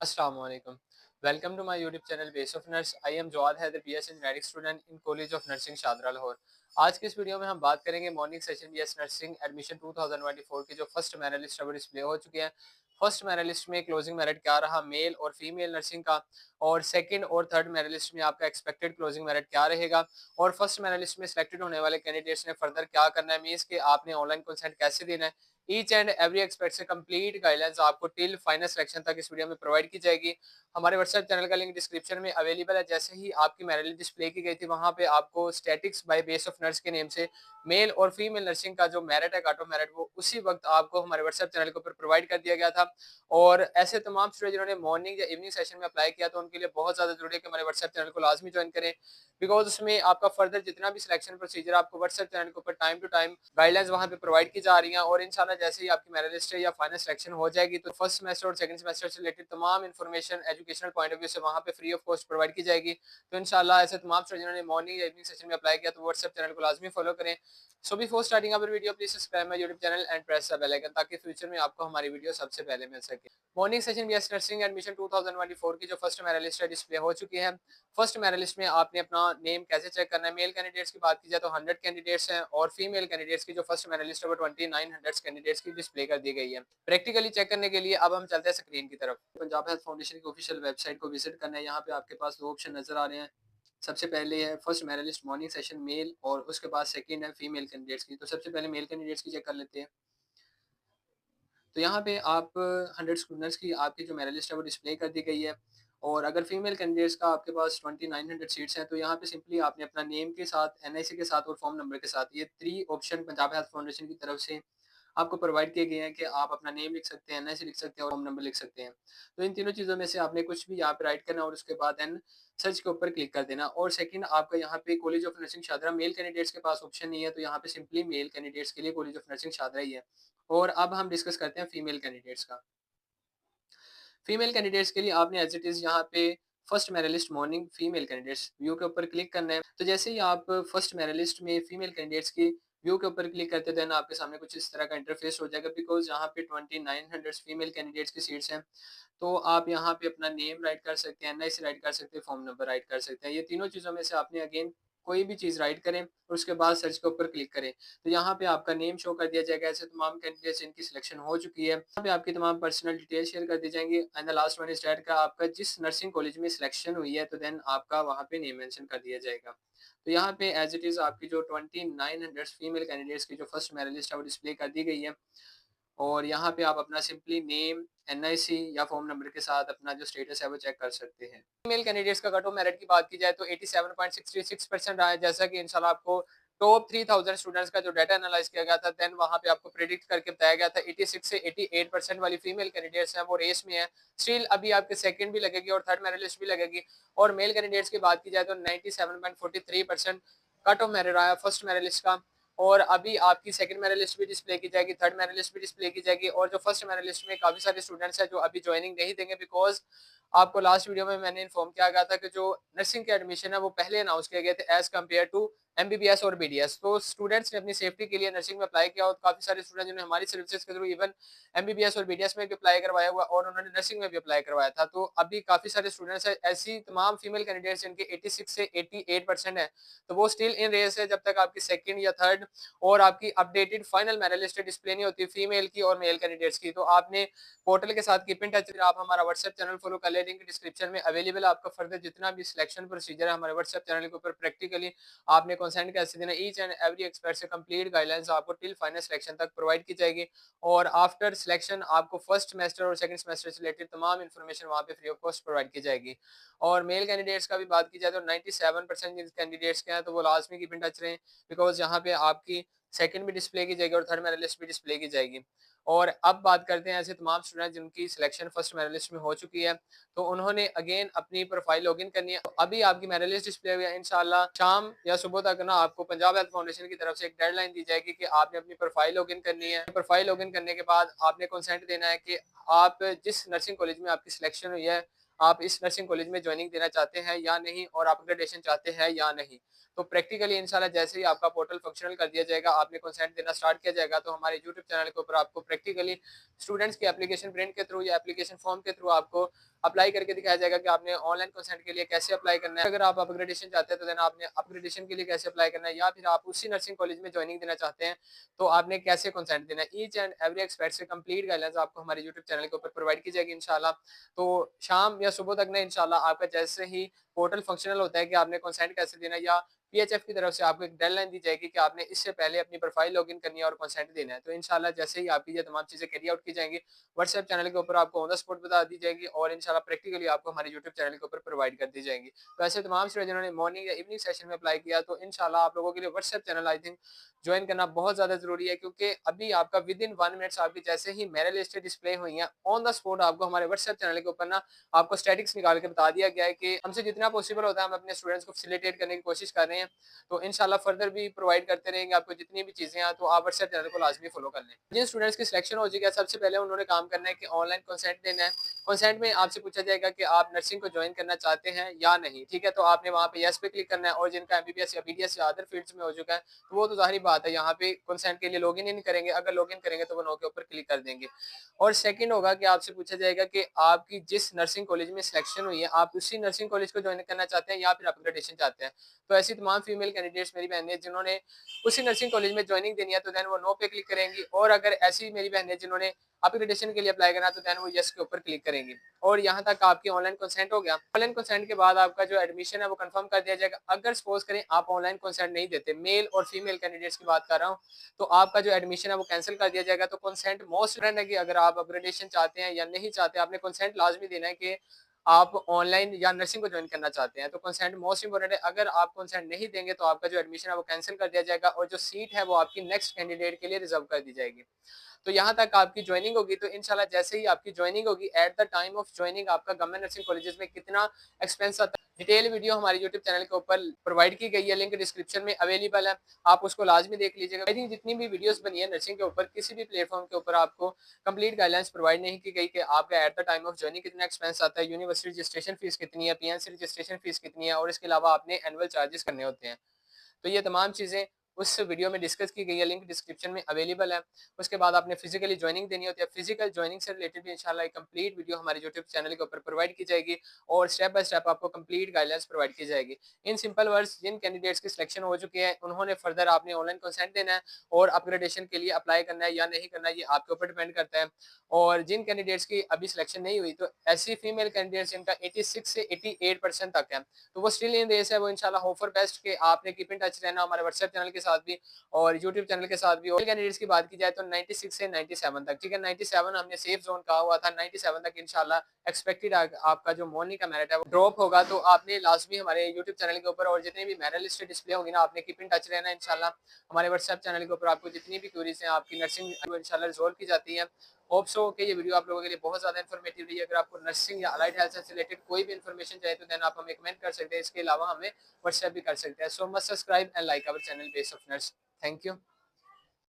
Assalamu alaikum. Welcome to my YouTube channel Base of Nurse. I am Jawad Haider, BS Engineering student in College of Nursing Shahdara Lahore. आज की इस video में हम बात करेंगे morning session BS nursing admission 2024 की जो फर्स्ट मेरिट लिस्ट अब डिस्प्ले हो चुकी है। फर्स्ट मेरिट लिस्ट में क्लोजिंग मेरिट क्या रहा मेल और फीमेल नर्सिंग का, और सेकंड और थर्ड मेरिट लिस्ट में आपका एक्सपेक्टेड क्लोजिंग मेरिट क्या रहेगा, और फर्स्ट मेरिट लिस्ट में सिलेक्टेड होने वाले कैंडिडेट्स ने फर्दर क्या करना है, मीन्स कि आपने ऑनलाइन कंसेंट कैसे देना है। ईच एंड एवरी एक्सपर्ट से कंप्लीट गाइडलाइंस आपको टिल फाइनल सिलेक्शन तक इस वीडियो में प्रोवाइड की जाएगी। हमारे व्हाट्सएप चैनल का लिंक डिस्क्रिप्शन में अवेलेबल है। जैसे ही आपकी मेरिट डिस्प्ले की गई थी, वहां पे आपको statics by base of nurse के नेम से मेल और फीमेल नर्सिंग का जो मेरिट है, काटो मेरिट, वो उसी वक्त आपको हमारे व्हाट्सएप चैनल के ऊपर प्रोवाइड कर दिया गया था। और ऐसे तमाम स्टूडेंट जिन्होंने मॉर्निंग या इवनिंग सेशन में अप्लाई किया, तो उनके लिए बहुत ज्यादा जरूरी है कि हमारे व्हाट्सएप चैनल को लाजमी ज्वाइन करें, बिकॉज उसमें आपका फर्दर जितना भी सिलेक्शन प्रोसीजर आपको व्हाट्सएप चैनल के ऊपर टाइम टू टाइम गाइडलाइंस वहां पे प्रोवाइड की जा रही हैं। और इंशाल्लाह जैसे ही आपकी मेरिट लिस्ट या फाइनल सिलेक्शन हो जाएगी, तो फर्स्ट सेमेस्टर और सेकंड सेमेस्टर से रिलेटेड तमाम information educational point of view से वहां पे फ्री ऑफ कॉस्ट प्रोवाइड की जाएगी। तो इंशाल्लाह ऐसे तमाम स्टूडेंट जिन्होंने मॉर्निंग या इवनिंग सेशन में अप्लाई किया, तो व्हाट्सएप चैनल को लाजमी फॉलो करें। So before starting our video, please subscribe my YouTube channel and press the bell icon, ताकि फ्यूचर में आपको हमारी वीडियो सबसे पहले मिल सके। Morning session BS nursing admission 2024 की जो फर्स्ट मेरिट लिस्ट है डिस्प्ले हो चुकी है। फर्स्ट मेरिट लिस्ट में आपने अपना नेम कैसे चेक करना है। मेल कैंडिडेट्स की बात की जाए तो 100 कैंडिडेट्स हैं, और फीमेल कैंडिडेट्स की जो फर्स्ट मेरिट लिस्ट है वो 2900 कैंडिडेट्स की डिस्प्ले कर दी गई है। प्रैक्टिकली चेक करने के लिए अब हम चलते हैं स्क्रीन की तरफ। पंजाब हेल्थ फाउंडेशन की ऑफिशियल वेबसाइट को विजिट करना है। यहाँ पे आपके पास दो ऑप्शन नजर आ रहे हैं। सबसे पहले है first merit list morning session male, और उसके बाद सेकंड है फीमेल कैंडिडेट्स की। तो सबसे पहले मेल कैंडिडेट्स की चेक कर लेते हैं। तो यहाँ पे आप 100 स्टूडेंट्स की आपकी जो मेरिट लिस्ट है वो डिस्प्ले कर दी गई है। और अगर फीमेल कैंडिडेट्स का आपके पास 2900 सीट्स हैं, तो यहाँ पे सिंपली आपने अपना नेम के साथ, एनआईसी के साथ और फॉर्म नंबर के साथ, ये 3 ऑप्शन पंजाब हेल्थ फाउंडेशन की तरफ से आपको प्रोवाइड किए गए हैं कि आप अपना नेम लिख सकते हैं, एनआईसी लिख सकते हैं और फॉर्म नंबर लिख सकते हैं। तो इन तीनों चीज़ों में से आपने कुछ भी यहाँ पे राइट करना, और उसके बाद एन सर्च के ऊपर क्लिक कर देना। और सेकंड, आपका यहाँ पे college of nursing Shahdara, male candidates के पास ऑप्शन नहीं है, तो यहाँ पे सिंपली मेल कैंडिडेट्स के लिए कॉलेज ऑफ नर्सिंग शादरा ही है। और अब हम डिस्कस करते हैं फीमेल कैंडिडेट्स का। फीमेल कैंडिडेट्स के लिए आपने एज इट इज़ यहाँ पे first merit list morning female candidates view के ऊपर क्लिक करना है। तो जैसे ही आप फर्स्ट मेरिट लिस्ट में फीमेल कैंडिडेट्स की व्यू के ऊपर क्लिक करते हैं, देन आपके सामने कुछ इस तरह का इंटरफेस हो जाएगा। बिकॉज यहाँ पे 2900 फीमेल कैंडिडेट्स की सीट्स हैं, तो आप यहाँ पे अपना नेम राइट कर सकते हैं, एनआईसी राइट कर सकते हैं, फॉर्म नंबर राइट कर सकते हैं। ये तीनों चीज़ों में से आपने अगेन कोई भी चीज़ राइट करें और उसके बाद सर्च के ऊपर क्लिक करें, तो यहाँ पे आपका नेम शो कर दिया जाएगा। ऐसे तमाम कैंडिडेट्स जिनकी सिलेक्शन हो चुकी है, यहाँ पे आपकी तमाम पर्सनल डिटेल शेयर कर दी जाएंगी। And the last one is date का आपका जिस नर्सिंग कॉलेज में सिलेक्शन हुई है, तो देन आपका वहाँ पे नेम मेंशन कर दिया जाएगा। तो यहाँ पे एज इट इज़ आपकी जो 2900 फीमेल कैंडिडेट्स की जो फर्स्ट मेरिट लिस्ट है वो डिस्प्ले कर दी गई है। और यहाँ पे आप अपना सिंपली नेम, एनआईसी या फॉर्म नंबर के साथ अपना जो स्टेटस है वो चेक कर सकते हैं। फीमेल कैंडिडेट्स का कट ऑफ मेरिट की बात की जाए तो 87.66% आया, जैसा कि इंशाल्लाह आपको टॉप 3000 स्टूडेंट्स का जो डाटा एनालाइज किया गया था, देन वहाँ पे आपको प्रेडिक्ट करके बताया गया था 86 से 88% वाली फीमेल कैंडिडेट्स हैं वो रेस में है। स्टिल अभी आपके सेकंड भी लगेगी और थर्ड मेरिट लिस्ट भी लगेगी। और मेल कैंडिडेट्स की बात की जाए तो 97.43% कट ऑफ मेरिट आया फर्स्ट मेरिट लिस्ट का। और अभी आपकी सेकंड मेरिट लिस्ट भी डिस्प्ले की जाएगी, थर्ड मेरिट लिस्ट भी डिस्प्ले की जाएगी। और जो फर्स्ट मेरिट लिस्ट में काफी सारे स्टूडेंट्स हैं जो अभी ज्वाइनिंग नहीं देंगे, बिकॉज आपको लास्ट वीडियो में मैंने इन्फॉर्म किया गया था कि जो नर्सिंग के एडमिशन है वो पहले अनाउंस किए गए थे एज कम्पेयर टू एमबीबीएस और बीडीएस। तो स्टूडेंट्स ने अपनी सेफ्टी के लिए नर्सिंग में अप्लाई किया, और काफी सारे स्टूडेंट जिन्होंने हमारी सर्विसेज के थ्रू इवन एमबीबीएस और बीडीएस में भी अप्लाई करवाया हुआ, और उन्होंने नर्सिंग में भी अप्लाई करवाया था। तो अभी काफी सारे स्टूडेंट्स हैं, ऐसी तमाम फीमेल कैंडिडेट्स जिनके 86 से 88% है, तो वो स्टिल इन रेस है जब तक आपकी सेकंड या थर्ड और आपकी updated final merit list display नहीं होती फीमेल की और मेल कैंडिडेट्स की। तो आपने पोर्टल के साथ कीप इन टच। आप हमारा व्हाट्सएप चैनल फॉलो कर ले, लिंक डिस्क्रिप्शन में अवेलेबल है। आपका फर्दर जितना भी सिलेक्शन प्रोसीजर है हमारे व्हाट्सएप चैनल के ऊपर प्रैक्टिकली आपने कंसेंट कैसे देना, ईच एंड एवरी एक्सपर्ट से कंप्लीट गाइडलाइंस आपको टिल फाइनल सिलेक्शन तक प्रोवाइड की जाएगी। और आफ्टर सिलेक्शन आपको फर्स्ट सेमेस्टर और सेकंड सेमेस्टर से रिलेटेड तमाम इन्फॉर्मेशन वहाँ पे फ्री ऑफ कॉस्ट प्रोवाइड की जाएगी। और मेल कैंडिडेट्स का भी बात की जाए तो 97% कैंडिडेट्स के हैं, तो वो लाजमी कीप इन टच रहें, बिकॉज यहाँ पे आपकी सेकंड भी डिस्प्ले की जाएगी और थर्ड मेरिट लिस्ट भी डिस्प्ले की जाएगी। और अब बात करते हैं ऐसे तमाम स्टूडेंट जिनकी सिलेक्शन फर्स्ट मेरिट लिस्ट में हो चुकी है, तो उन्होंने अगेन अपनी प्रोफाइल लॉगिन करनी है। तो अभी आपकी मेरिट लिस्ट डिस्प्ले हुई है, इंशाल्लाह शाम या सुबह तक ना आपको पंजाब हेल्थ फाउंडेशन की तरफ से एक डेडलाइन दी जाएगी कि आपने अपनी प्रोफाइल लॉगिन करनी है। प्रोफाइल लॉगिन करने के बाद आपने कंसेंट देना है कि आप जिस नर्सिंग कॉलेज में आपकी सिलेक्शन हुई है, आप इस नर्सिंग कॉलेज में ज्वाइनिंग देना चाहते हैं या नहीं और आप अपग्रेडेशन चाहते हैं या नहीं। तो प्रैक्टिकली इंशाल्लाह जैसे ही आपका पोर्टल फंक्शनल कर दिया जाएगा, आपने कंसेंट देना स्टार्ट किया जाएगा, तो हमारे यूट्यूब चैनल के ऊपर आपको प्रैक्टिकली स्टूडेंट्स की एप्लीकेशन प्रिंट के थ्रू या एप्लीकेशन फॉर्म के थ्रू आपको अप्लाई करके दिखाया जाएगा कि आपने ऑनलाइन कंसेंट के लिए कैसे अप्लाई करना है। अगर आप अपग्रेडेशन चाहते हैं तो देन आपने अपग्रेडेशन के लिए कैसे अप्लाई करना है, या फिर आप उसी नर्सिंग कॉलेज में ज्वाइनिंग देना चाहते हैं तो आपने कैसे कंसेंट देना है। ईच एंड एवरी एक्सपर्ट से कंप्लीट गाइडलाइंस आपको हमारे यूट्यूब चैनल के ऊपर प्रोवाइड की जाएगी इंशाल्लाह। तो शाम या सुबह तक ना इंशाल्लाह आपका जैसे ही पोर्टल फंक्शनल होता है कि आपने कंसेंट कैसे देना है, या पीएचएफ की तरफ से आपको एक डेडलाइन दी जाएगी कि आपने इससे पहले अपनी प्रोफाइल लॉगिन करनी है और कंसेंट देना है। तो इंशाल्लाह जैसे ही आपकी ये तमाम चीज़ें कैरी आउट की जाएंगी, व्हाट्सएप चैनल के ऊपर आपको ऑन द स्पॉट बता दी जाएगी और इंशाल्लाह प्रैक्टिकली आपको हमारे यूट्यूब चैनल के ऊपर प्रोवाइड कर दी जाएंगी। तो ऐसे तमाम स्टूडेंट जिन्होंने मॉर्निंग या इवनिंग सेशन में अप्लाई किया, तो इंशाल्लाह आप लोगों के लिए WhatsApp channel I think join करना बहुत ज़्यादा ज़रूरी है, क्योंकि अभी आपका विद इन 1 मिनट्स आपकी जैसे ही मेरिट लिस्ट डिस्प्ले हुई है, ऑन द स्पॉट आपको हमारे व्हाट्सएप चैनल के ऊपर ना आपको स्टैटिक्स निकाल के बता दिया गया है कि हमसे जितना पॉसिबल होता है हम अपने स्टूडेंट्स को फैसिलिटेट करने की कोशिश कर रहे हैं। तो इंशाल्लाह फर्दर भी प्रोवाइड करते रहेंगे आपको जितनी भी चीज़ें हैं, तो आप व्हाट्सएप चैनल को लाजमी फॉलो कर लें। जिन स्टूडेंट्स की सिलेक्शन हो जाएगी, सबसे पहले उन्होंने काम करना है कि ऑनलाइन कंसेंट देना है। कंसेंट में आपसे पूछा जाएगा कि आप नर्सिंग को ज्वाइन करना चाहते हैं या नहीं, ठीक है? तो आपने वहाँ पे येस पे क्लिक करना है, और जिनका एमबीबीएस या बीडीएस या अदर फील्ड्स में हो चुका है, तो वो तो ज़ाहिर बात है यहाँ पे कंसेंट के लिए लॉगिन ही नहीं करेंगे। अगर लॉगिन करेंगे तो वो नो के ऊपर क्लिक कर देंगे। और सेकंड होगा कि आपसे पूछा जाएगा कि आपकी जिस नर्सिंग कॉलेज में सिलेक्शन हुई है, आप उसी नर्सिंग कॉलेज को ज्वाइन करना चाहते हैं या फिर अपग्रेडेशन चाहते हैं। तो ऐसी तमाम फीमेल कैंडिडेट्स मेरी बहनें जिन्होंने उसी नर्सिंग कॉलेज में ज्वाइनिंग देनी है, तो देन वो नो पे क्लिक करेंगी, और अगर ऐसी मेरी बहनें जिन्होंने अपग्रेडेशन के लिए अप्लाई करना है, तो देन वो यस के ऊपर क्लिक करेंगी। और यहाँ तक आपकी ऑनलाइन कंसेंट हो गया। ऑनलाइन कंसेंट के बाद आपका जो एडमिशन है वो कंफर्म कर दिया जाएगा। अगर सपोज करें आप ऑनलाइन कंसेंट नहीं देते, मेल और फीमेल कैंडिडेट्स की बात कर रहा हूँ, तो आपका जो एडमिशन है वो कैंसिल कर दिया जाएगा। तो कंसेंट मोस्ट इम्पोर्टेंट है कि अगर आप अपग्रेडेशन चाहते हैं या नहीं चाहते, आपने कंसेंट लाजमी देना है कि आप ऑनलाइन या नर्सिंग को ज्वाइन करना चाहते हैं। तो कंसेंट मोस्ट इंपोर्टेंट है। अगर आप कंसेंट नहीं देंगे तो आपका जो एडमिशन है वो कैंसिल कर दिया जाएगा, और जो सीट है वो आपकी नेक्स्ट कैंडिडेट के लिए रिजर्व कर दी जाएगी। तो यहाँ तक आपकी ज्वाइनिंग होगी, तो इंशाल्लाह जैसे ही आपकी ज्वाइनिंग होगी, at the time of joining आपका गवर्नमेंट नर्सिंग कॉलेजेस में कितना एक्सपेंस आता है, डिटेल वीडियो हमारे यूट्यूब चैनल के ऊपर प्रोवाइड की गई है, लिंक डिस्क्रिप्शन में अवेलेबल है, आप उसको लाजमी देख लीजिएगा। आई थिंक जितनी भी वीडियोस बनी है नर्सिंग के ऊपर, किसी भी प्लेटफॉर्म के ऊपर आपको कंप्लीट गाइडलाइंस प्रोवाइड नहीं की गई कि आपका at the time of joining कितना एक्सपेंस आता है, यूनिवर्सिटी रजिस्ट्रेशन फीस कितनी है, पीएनसी रजिस्ट्रेशन फीस कितनी है, और इसके अलावा आपने एनुअल चार्जेस करने होते हैं। तो ये तमाम चीज़ें उस वीडियो में डिस्कस की गई है, लिंक डिस्क्रिप्शन में अवेलेबल है। उसके बाद आपने फिजिकली ज्वाइनिंग देनी होती है। फिजिकल ज्वाइनिंग से रिलेटेड भी इंशाल्लाह एक कंप्लीट वीडियो हमारे यूट्यूब चैनल के ऊपर प्रोवाइड की जाएगी, और स्टेप बाय स्टेप आपको कंप्लीट गाइडलाइंस प्रोवाइड की जाएगी। इन सिंपल वर्ड्स, जिन कैंडिडेट्स की सिलेक्शन हो चुकी है उन्होंने फर्दर आपने ऑनलाइन कंसेंट देना है, और अपग्रेडेशन के लिए अप्लाई करना है या नहीं करना है, ये आपके ऊपर डिपेंड करता है। और जिन कैंडिडेट्स की अभी सिलेक्शन नहीं हुई, तो ऐसी फीमेल कैंडिडेट्स जिनका 86 से 88% तक है, तो वो स्टिल इन रेस है। वो इंशाल्लाह होप फॉर बेस्ट के आपने कीप इन टच रहना हमारे व्हाट्सएप चैनल के साथ भी और यूट्यूब चैनल के साथ भी। और कैंडिडेट्स की बात की जाए तो 96 से 97 तक, ठीक है, 97 हमने सेफ जोन कहा हुआ था, 97 तक इंशाल्लाह एक्सपेक्टेड आपका जो मॉर्निंग का मेरिट है वो ड्रॉप होगा। तो आपने लाजमी हमारे यूट्यूब चैनल के ऊपर और जितने भी मेरिट लिस्ट डिस्प्ले होंगी ना, आपने कीप इन टच रहना इंशाल्लाह। हमारे व्हाट्सएप चैनल के ऊपर आपको जितनी भी क्वेरीज हैं आपकी नर्सिंग इंशाल्लाह रिजॉल्व की जाती है। होप सो कि ये वीडियो आप लोगों के लिए बहुत ज़्यादा इन्फॉर्मेटिव रही है। अगर आपको नर्सिंग या अलाइड हेल्थ से रिलेटेड कोई भी इन्फॉर्मेशन चाहिए, तो देन आप हमें कमेंट कर सकते हैं। इसके अलावा हमें व्हाट्सएप भी कर सकते हैं। So must subscribe and like our channel base of nurse. Thank you.